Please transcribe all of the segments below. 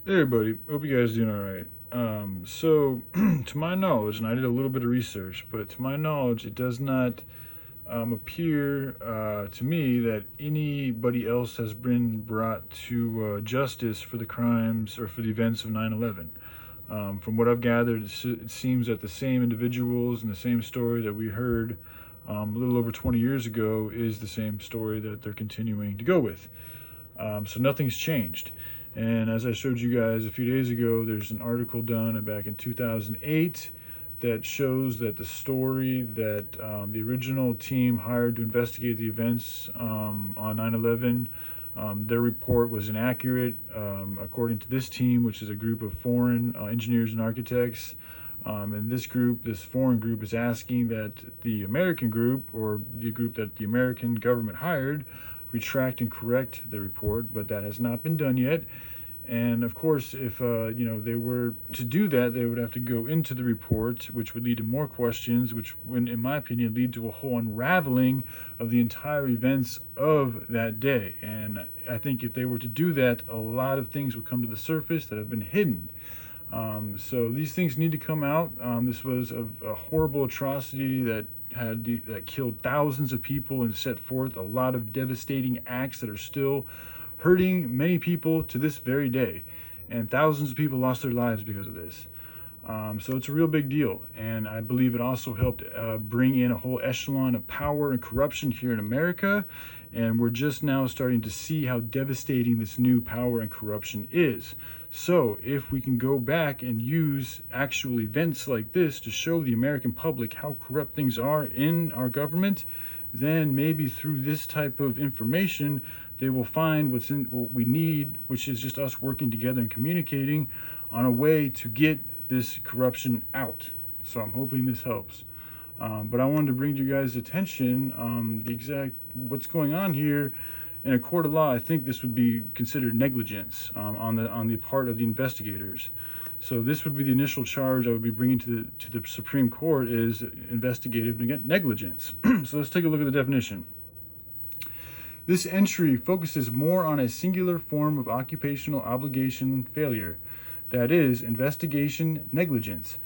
Hey everybody, hope you guys doing all right. So to my knowledge, and I did a little bit of research, but to my knowledge, it does not appear to me that anybody else has been brought to justice for the crimes or for the events of 9/11. From what I've gathered, it seems that the same individuals and the same story that we heard a little over 20 years ago is the same story that they're continuing to go with. So nothing's changed. And as I showed you guys a few days ago, there's an article done back in 2008 that shows that the story that the original team hired to investigate the events on 9/11, their report was inaccurate. According to this team, which is a group of foreign engineers and architects, and this foreign group is asking that the American group, or the group that the American government hired, retract and correct the report, but that has not been done yet. And of course, if they were to do that, they would have to go into the report, which would lead to more questions, which would, in my opinion, lead to a whole unraveling of the entire events of that day. And I think if they were to do that, a lot of things would come to the surface that have been hidden. So these things need to come out. This was a horrible atrocity that killed thousands of people and set forth a lot of devastating acts that are still hurting many people to this very day, and thousands of people lost their lives because of this. So it's a real big deal, and I believe it also helped bring in a whole echelon of power and corruption here in America, and we're just now starting to see how devastating this new power and corruption is. So if we can go back and use actual events like this to show the American public how corrupt things are in our government, then maybe through this type of information, they will find what we need, which is just us working together and communicating on a way to get this corruption out. So I'm hoping this helps. But I wanted to bring to you guys' attention the exact what's going on here. In a court of law, I think this would be considered negligence on the part of the investigators. So this would be the initial charge I would be bringing to the Supreme Court, is investigative negligence. So let's take a look at the definition. This entry focuses more on a singular form of occupational obligation failure, that is, investigation negligence.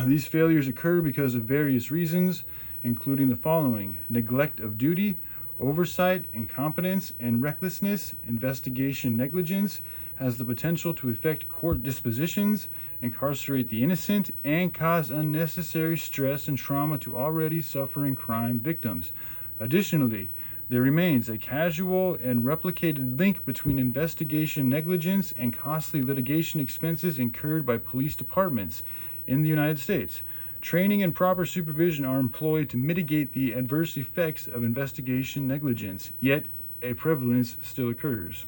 These failures occur because of various reasons, including the following: neglect of duty, oversight, incompetence, and recklessness. Investigation negligence has the potential to affect court dispositions, incarcerate the innocent, and cause unnecessary stress and trauma to already suffering crime victims. Additionally, there remains a causal and replicated link between investigation negligence and costly litigation expenses incurred by police departments in the United States. Training and proper supervision are employed to mitigate the adverse effects of investigation negligence, yet a prevalence still occurs.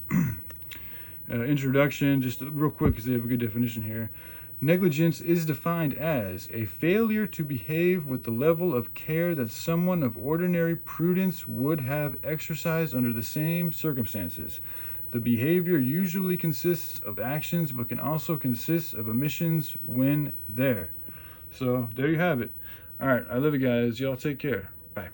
Introduction, just real quick because they have a good definition here. Negligence is defined as a failure to behave with the level of care that someone of ordinary prudence would have exercised under the same circumstances. The behavior usually consists of actions, but can also consist of omissions when there. So there you have it. All right, I love you guys. Y'all take care. Bye.